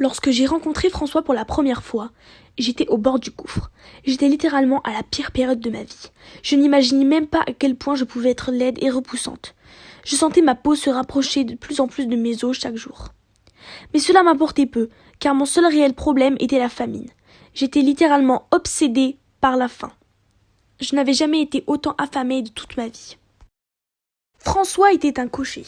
Lorsque j'ai rencontré François pour la première fois, j'étais au bord du gouffre. J'étais littéralement à la pire période de ma vie. Je n'imaginais même pas à quel point je pouvais être laide et repoussante. Je sentais ma peau se rapprocher de plus en plus de mes os chaque jour. Mais cela m'importait peu, car mon seul réel problème était la famine. J'étais littéralement obsédée par la faim. Je n'avais jamais été autant affamée de toute ma vie. François était un cocher.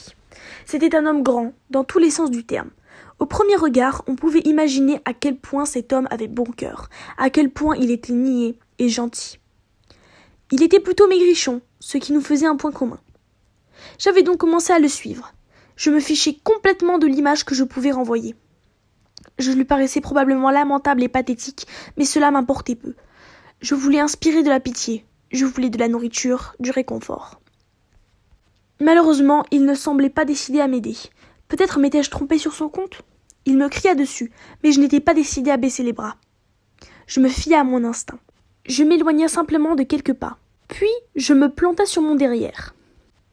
C'était un homme grand, dans tous les sens du terme. Au premier regard, on pouvait imaginer à quel point cet homme avait bon cœur, à quel point il était niais et gentil. Il était plutôt maigrichon, ce qui nous faisait un point commun. J'avais donc commencé à le suivre. Je me fichais complètement de l'image que je pouvais renvoyer. Je lui paraissais probablement lamentable et pathétique, mais cela m'importait peu. Je voulais inspirer de la pitié, je voulais de la nourriture, du réconfort. Malheureusement, il ne semblait pas décidé à m'aider. Peut-être m'étais-je trompée sur son compte ? Il me cria dessus, mais je n'étais pas décidée à baisser les bras. Je me fiai à mon instinct. Je m'éloigna simplement de quelques pas. Puis, je me planta sur mon derrière.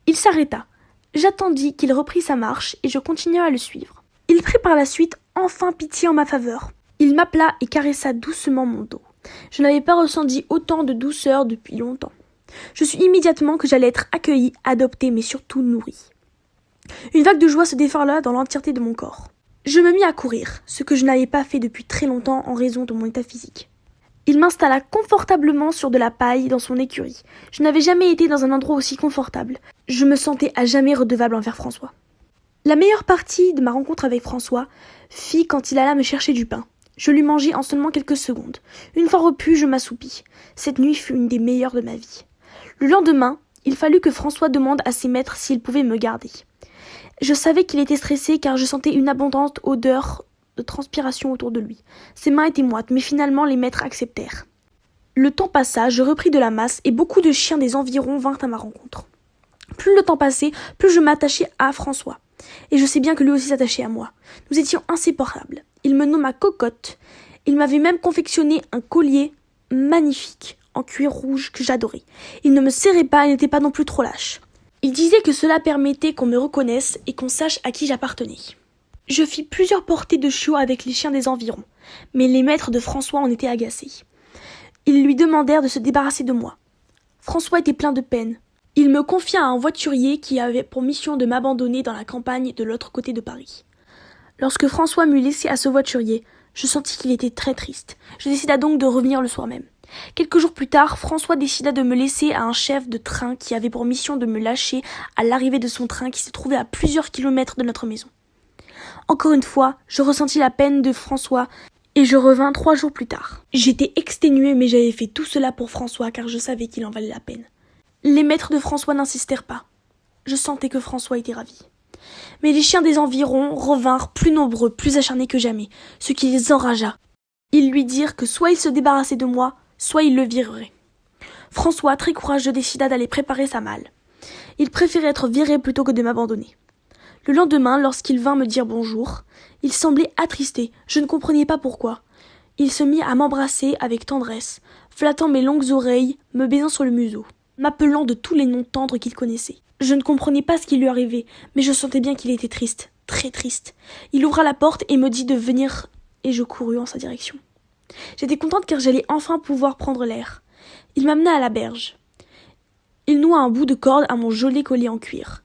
Il s'arrêta. J'attendis qu'il reprît sa marche et je continuai à le suivre. Il prit par la suite enfin pitié en ma faveur. Il m'appela et caressa doucement mon dos. Je n'avais pas ressenti autant de douceur depuis longtemps. Je sus immédiatement que j'allais être accueillie, adoptée, mais surtout nourrie. Une vague de joie se déferla dans l'entièreté de mon corps. Je me mis à courir, ce que je n'avais pas fait depuis très longtemps en raison de mon état physique. Il m'installa confortablement sur de la paille dans son écurie. Je n'avais jamais été dans un endroit aussi confortable. Je me sentais à jamais redevable envers François. La meilleure partie de ma rencontre avec François fit quand il alla me chercher du pain. Je lui mangeai en seulement quelques secondes. Une fois repu, je m'assoupis. Cette nuit fut une des meilleures de ma vie. Le lendemain, il fallut que François demande à ses maîtres s'il pouvait me garder. Je savais qu'il était stressé car je sentais une abondante odeur de transpiration autour de lui. Ses mains étaient moites, mais finalement les maîtres acceptèrent. Le temps passa, je repris de la masse et beaucoup de chiens des environs vinrent à ma rencontre. Plus le temps passait, plus je m'attachais à François. Et je sais bien que lui aussi s'attachait à moi. Nous étions inséparables. Il me nomma cocotte. Il m'avait même confectionné un collier magnifique en cuir rouge que j'adorais. Il ne me serrait pas et n'était pas non plus trop lâche. Il disait que cela permettait qu'on me reconnaisse et qu'on sache à qui j'appartenais. Je fis plusieurs portées de chiots avec les chiens des environs, mais les maîtres de François en étaient agacés. Ils lui demandèrent de se débarrasser de moi. François était plein de peine. Il me confia à un voiturier qui avait pour mission de m'abandonner dans la campagne de l'autre côté de Paris. Lorsque François m'eut laissé à ce voiturier, je sentis qu'il était très triste. Je décida donc de revenir le soir même. Quelques jours plus tard, François décida de me laisser à un chef de train qui avait pour mission de me lâcher à l'arrivée de son train qui se trouvait à plusieurs kilomètres de notre maison. Encore une fois, je ressentis la peine de François et je revins 3 jours plus tard. J'étais exténuée mais j'avais fait tout cela pour François car je savais qu'il en valait la peine. Les maîtres de François n'insistèrent pas. Je sentais que François était ravi. Mais les chiens des environs revinrent plus nombreux, plus acharnés que jamais, ce qui les enragea. Ils lui dirent que soit il se débarrassait de moi, soit il le virerait. François, très courageux, décida d'aller préparer sa malle. Il préférait être viré plutôt que de m'abandonner. Le lendemain, lorsqu'il vint me dire bonjour, il semblait attristé, je ne comprenais pas pourquoi. Il se mit à m'embrasser avec tendresse, flattant mes longues oreilles, me baisant sur le museau, m'appelant de tous les noms tendres qu'il connaissait. Je ne comprenais pas ce qui lui arrivait, mais je sentais bien qu'il était triste, très triste. Il ouvra la porte et me dit de venir, et je courus en sa direction. J'étais contente car j'allais enfin pouvoir prendre l'air. Il m'amena à la berge. Il noua un bout de corde à mon joli collier en cuir.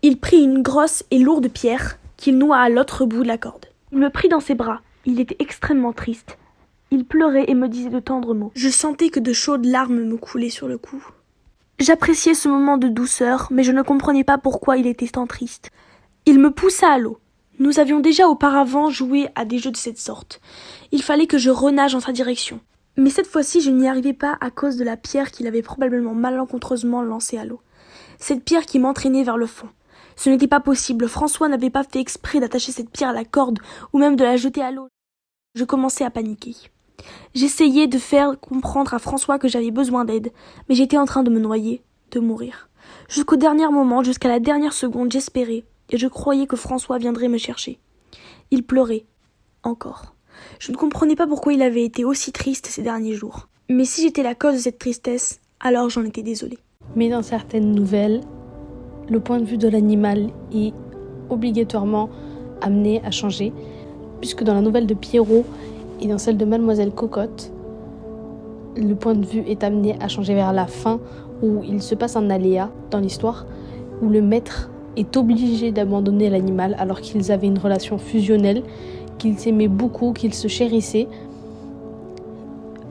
Il prit une grosse et lourde pierre qu'il noua à l'autre bout de la corde. Il me prit dans ses bras. Il était extrêmement triste. Il pleurait et me disait de tendres mots. Je sentais que de chaudes larmes me coulaient sur le cou. J'appréciais ce moment de douceur, mais je ne comprenais pas pourquoi il était tant triste. Il me poussa à l'eau. Nous avions déjà auparavant joué à des jeux de cette sorte. Il fallait que je renage en sa direction. Mais cette fois-ci, je n'y arrivais pas à cause de la pierre qu'il avait probablement malencontreusement lancée à l'eau. Cette pierre qui m'entraînait vers le fond. Ce n'était pas possible. François n'avait pas fait exprès d'attacher cette pierre à la corde ou même de la jeter à l'eau. Je commençais à paniquer. J'essayais de faire comprendre à François que j'avais besoin d'aide, mais j'étais en train de me noyer, de mourir. Jusqu'au dernier moment, jusqu'à la dernière seconde, j'espérais, et je croyais que François viendrait me chercher. Il pleurait. Encore. Je ne comprenais pas pourquoi il avait été aussi triste ces derniers jours. Mais si j'étais la cause de cette tristesse, alors j'en étais désolée. Mais dans certaines nouvelles, le point de vue de l'animal est obligatoirement amené à changer. puisque dans la nouvelle de Pierrot et dans celle de Mademoiselle Cocotte, le point de vue est amené à changer vers la fin, où il se passe un aléa dans l'histoire, où le maître est obligé d'abandonner l'animal alors qu'ils avaient une relation fusionnelle, qu'ils s'aimaient beaucoup, qu'ils se chérissaient.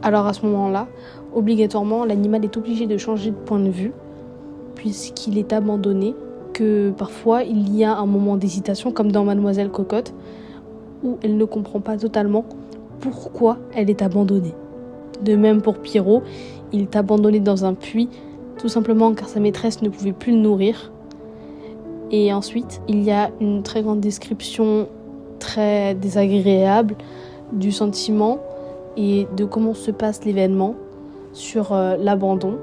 Alors à ce moment-là, obligatoirement, l'animal est obligé de changer de point de vue, puisqu'il est abandonné, que parfois il y a un moment d'hésitation, comme dans Mademoiselle Cocotte, où elle ne comprend pas totalement pourquoi elle est abandonnée. De même pour Pierrot, il est abandonné dans un puits, tout simplement car sa maîtresse ne pouvait plus le nourrir. Et ensuite, il y a une très grande description très désagréable du sentiment et de comment se passe l'événement sur l'abandon.